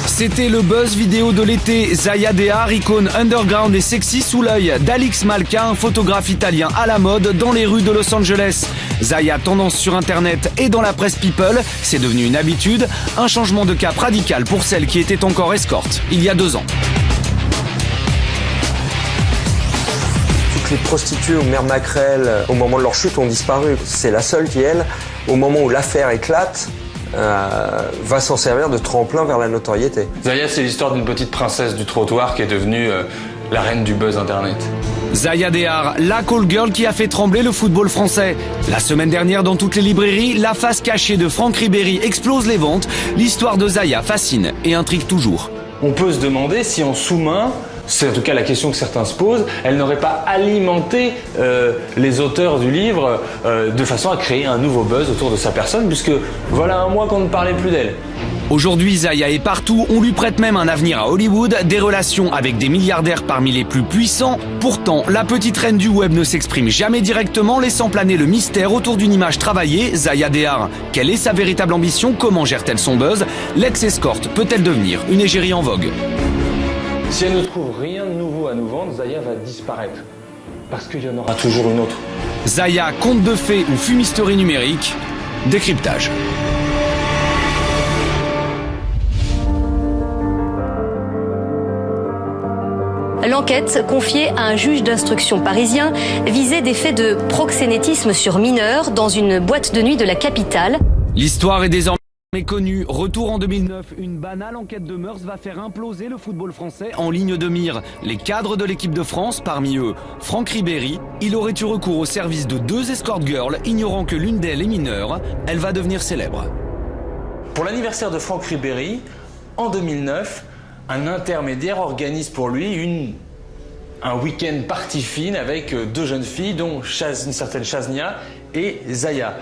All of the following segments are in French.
C'était le buzz vidéo de l'été. Zaya Dehar, icône underground et sexy sous l'œil d'Alix Malka, un photographe italien à la mode dans les rues de Los Angeles. Zaya, tendance sur internet et dans la presse people, c'est devenu une habitude, un changement de cap radical pour celle qui était encore escorte il y a 2 ans. Toutes les prostituées ou mères maquerelles, au moment de leur chute, ont disparu. C'est la seule qui, elle, au moment où l'affaire éclate, va s'en servir de tremplin vers la notoriété. Zaya, c'est l'histoire d'une petite princesse du trottoir qui est devenue la reine du buzz internet. Zaya Dehar, la call girl qui a fait trembler le football français. La semaine dernière, dans toutes les librairies, la face cachée de Franck Ribéry explose les ventes. L'histoire de Zaya fascine et intrigue toujours. On peut se demander si en sous-main, c'est en tout cas la question que certains se posent, elle n'aurait pas alimenté les auteurs du livre de façon à créer un nouveau buzz autour de sa personne, puisque voilà un mois qu'on ne parlait plus d'elle. Aujourd'hui, Zaya est partout, on lui prête même un avenir à Hollywood, des relations avec des milliardaires parmi les plus puissants. Pourtant, la petite reine du web ne s'exprime jamais directement, laissant planer le mystère autour d'une image travaillée. Zaya Dehar, quelle est sa véritable ambition? Comment gère-t-elle son buzz? L'ex-escorte peut-elle devenir une égérie en vogue? Si elle ne trouve rien de nouveau à nous vendre, Zaya va disparaître. Parce qu'il y en aura toujours une autre. Zaya, conte de fées ou fumisterie numérique? Décryptage. L'enquête, confiée à un juge d'instruction parisien, visait des faits de proxénétisme sur mineurs dans une boîte de nuit de la capitale. L'histoire est désormais connue. Retour en 2009, une banale enquête de mœurs va faire imploser le football français. En ligne de mire, les cadres de l'équipe de France, parmi eux Franck Ribéry. Il aurait eu recours au service de 2 escort girls, ignorant que l'une d'elles est mineure. Elle va devenir célèbre. Pour l'anniversaire de Franck Ribéry, en 2009, un intermédiaire organise pour lui un week-end party fine avec 2 jeunes filles, dont une certaine Chaznia et Zaya.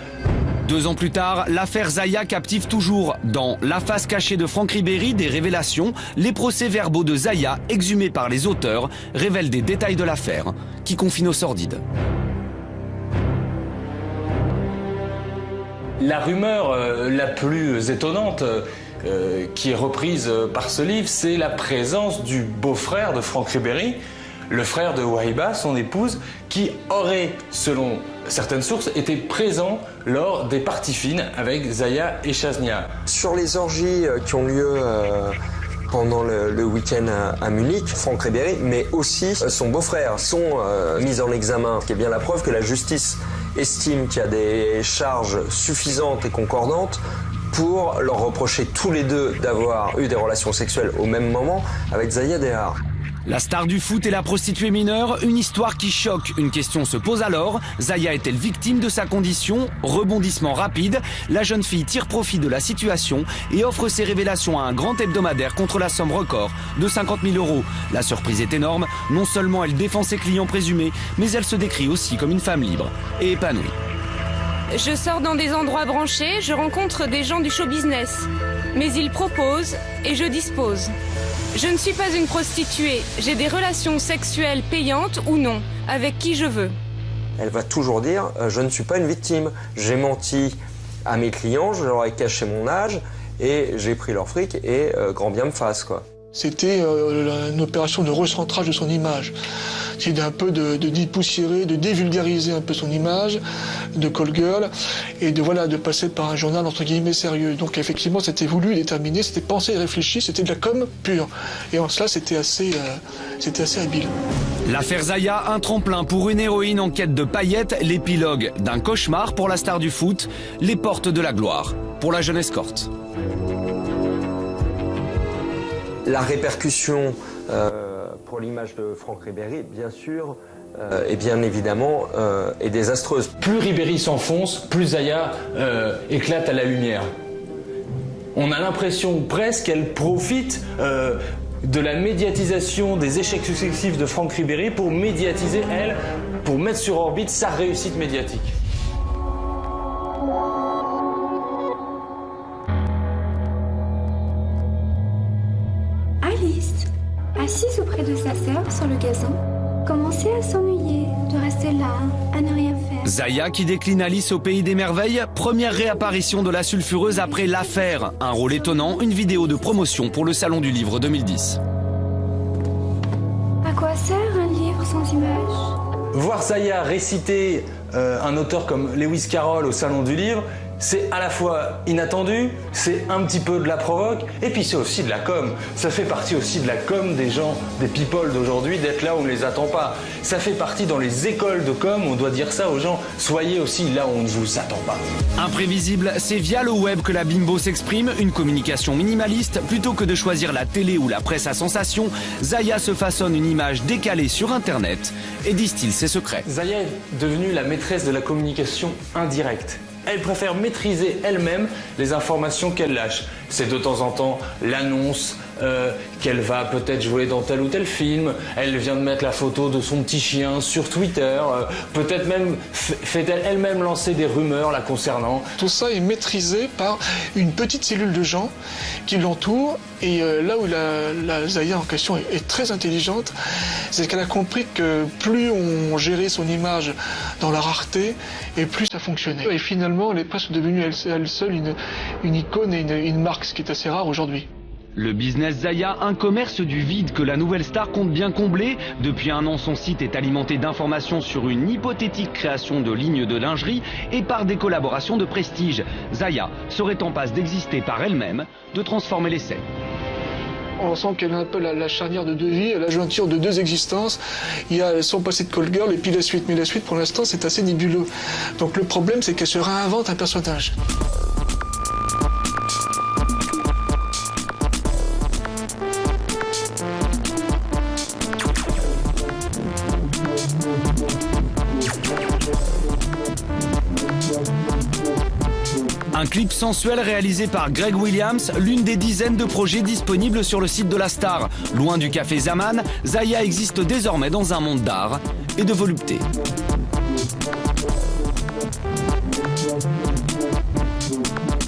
2 ans plus tard, l'affaire Zaya captive toujours. Dans La face cachée de Franck Ribéry, des révélations, les procès-verbaux de Zaya, exhumés par les auteurs, révèlent des détails de l'affaire qui confinent au sordide. La rumeur la plus étonnante qui est reprise par ce livre, c'est la présence du beau-frère de Franck Ribéry, le frère de Wahiba, son épouse, qui aurait, selon certaines sources, été présent lors des parties fines avec Zaya et Chaznia. Sur les orgies qui ont lieu pendant le week-end à Munich, Franck Ribéry, mais aussi son beau-frère, sont mis en examen, ce qui est bien la preuve que la justice estime qu'il y a des charges suffisantes et concordantes pour leur reprocher tous les deux d'avoir eu des relations sexuelles au même moment avec Zaya Dehar. La star du foot et la prostituée mineure, une histoire qui choque. Une question se pose alors, Zaya est-elle victime de sa condition? Rebondissement rapide, la jeune fille tire profit de la situation et offre ses révélations à un grand hebdomadaire contre la somme record de 50 000 €. La surprise est énorme, non seulement elle défend ses clients présumés, mais elle se décrit aussi comme une femme libre et épanouie. Je sors dans des endroits branchés, je rencontre des gens du show business. Mais ils proposent et je dispose. Je ne suis pas une prostituée, j'ai des relations sexuelles payantes ou non, avec qui je veux. Elle va toujours dire « je ne suis pas une victime, j'ai menti à mes clients, je leur ai caché mon âge et j'ai pris leur fric et grand bien me fasse quoi ». C'était une opération de recentrage de son image. C'est un peu de dépoussiérer, de dévulgariser un peu son image de call girl et de passer par un journal entre guillemets sérieux. Donc effectivement, c'était voulu, déterminé, c'était pensé et réfléchi, c'était de la com pure. Et en cela, c'était assez habile. L'affaire Zaya, un tremplin pour une héroïne en quête de paillettes, l'épilogue d'un cauchemar pour la star du foot, les portes de la gloire pour la jeune escorte. La répercussion pour l'image de Franck Ribéry, bien sûr, et bien évidemment, est désastreuse. Plus Ribéry s'enfonce, plus Zaya éclate à la lumière. On a l'impression presque qu'elle profite de la médiatisation des échecs successifs de Franck Ribéry pour médiatiser, elle, pour mettre sur orbite sa réussite médiatique. Alice, assise auprès de sa sœur sur le gazon, commencer à s'ennuyer, de rester là, à ne rien faire. Zaya qui décline Alice au pays des merveilles, première réapparition de la sulfureuse après L'Affaire. Un rôle étonnant, une vidéo de promotion pour le Salon du Livre 2010. À quoi sert un livre sans images? Voir Zaya réciter un auteur comme Lewis Carroll au Salon du Livre, c'est à la fois inattendu, c'est un petit peu de la provoque, et puis c'est aussi de la com. Ça fait partie aussi de la com des gens, des people d'aujourd'hui, d'être là où on ne les attend pas. Ça fait partie dans les écoles de com, on doit dire ça aux gens, soyez aussi là où on ne vous attend pas. Imprévisible, c'est via le web que la bimbo s'exprime, une communication minimaliste. Plutôt que de choisir la télé ou la presse à sensation, Zaya se façonne une image décalée sur Internet et distille ses secrets. Zaya est devenue la maîtresse de la communication indirecte. Elle préfère maîtriser elle-même les informations qu'elle lâche. C'est de temps en temps l'annonce qu'elle va peut-être jouer dans tel ou tel film. Elle vient de mettre la photo de son petit chien sur Twitter. Peut-être même fait-elle elle-même lancer des rumeurs la concernant. Tout ça est maîtrisé par une petite cellule de gens qui l'entourent. Et là où la Zaya en question est très intelligente, c'est qu'elle a compris que plus on gérait son image dans la rareté, et plus ça fonctionnait. Et finalement, elle est presque devenue elle seule une icône et une marque, ce qui est assez rare aujourd'hui. Le business Zaya, un commerce du vide que la nouvelle star compte bien combler. Depuis un an, son site est alimenté d'informations sur une hypothétique création de lignes de lingerie et par des collaborations de prestige. Zaya serait en passe d'exister par elle-même, de transformer l'essai. On sent qu'elle a un peu la charnière de deux vies, la jointure de deux existences. Il y a son passé de call girl et puis la suite. Mais la suite, pour l'instant, c'est assez nébuleux. Donc le problème, c'est qu'elle se réinvente un personnage. Un clip sensuel réalisé par Greg Williams, l'une des dizaines de projets disponibles sur le site de la star. Loin du café Zaman, Zaya existe désormais dans un monde d'art et de volupté.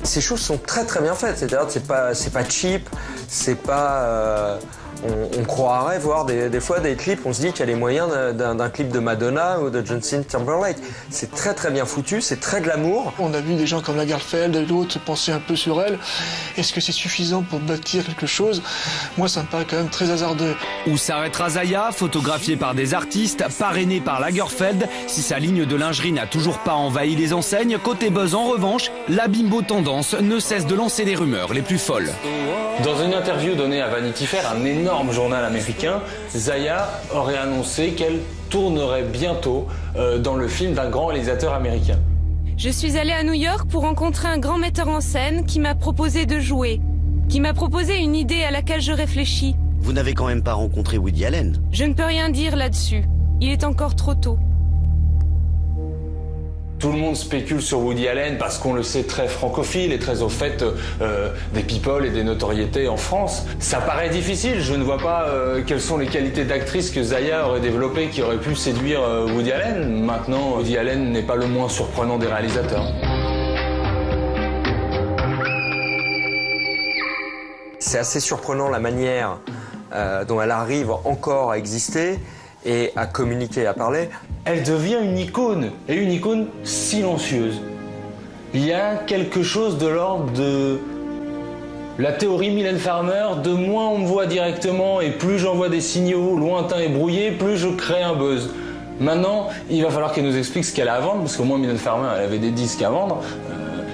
Ces choses sont très très bien faites, c'est-à-dire que c'est pas cheap, c'est pas... On croirait voir des fois des clips, on se dit qu'il y a les moyens d'un clip de Madonna ou de Justin Timberlake. C'est très très bien foutu, c'est très glamour. On a vu des gens comme Lagerfeld et d'autres penser un peu sur elle. Est-ce que c'est suffisant pour bâtir quelque chose? Moi, ça me paraît quand même très hasardeux. Où s'arrêtera Zaya, photographiée par des artistes, parrainée par Lagerfeld? Si sa ligne de lingerie n'a toujours pas envahi les enseignes, côté buzz en revanche, la bimbo tendance ne cesse de lancer les rumeurs les plus folles. Dans une interview donnée à Vanity Fair, un énorme journal américain, Zaya aurait annoncé qu'elle tournerait bientôt dans le film d'un grand réalisateur américain. Je suis allée à New York pour rencontrer un grand metteur en scène qui m'a proposé de jouer, qui m'a proposé une idée à laquelle je réfléchis. Vous n'avez quand même pas rencontré Woody Allen? Je ne peux rien dire là-dessus. Il est encore trop tôt. Tout le monde spécule sur Woody Allen parce qu'on le sait très francophile et très au fait des people et des notoriétés en France. Ça paraît difficile, je ne vois pas quelles sont les qualités d'actrice que Zaya aurait développées qui auraient pu séduire Woody Allen. Maintenant, Woody Allen n'est pas le moins surprenant des réalisateurs. C'est assez surprenant la manière dont elle arrive encore à exister et à communiquer, à parler. Elle devient une icône, et une icône silencieuse. Il y a quelque chose de l'ordre de la théorie Mylène Farmer, de moins on me voit directement et plus j'envoie des signaux lointains et brouillés, plus je crée un buzz. Maintenant, il va falloir qu'elle nous explique ce qu'elle a à vendre, parce qu'au moins Mylène Farmer, elle avait des disques à vendre,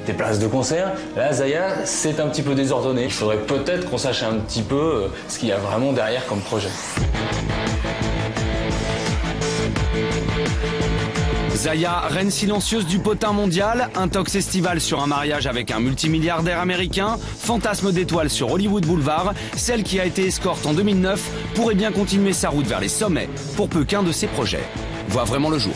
des places de concert. Là, Zaya, c'est un petit peu désordonné. Il faudrait peut-être qu'on sache un petit peu ce qu'il y a vraiment derrière comme projet. Zaya, reine silencieuse du potin mondial, intox estival sur un mariage avec un multimilliardaire américain, fantasme d'étoile sur Hollywood Boulevard, celle qui a été escorte en 2009 pourrait bien continuer sa route vers les sommets, pour peu qu'un de ses projets voit vraiment le jour.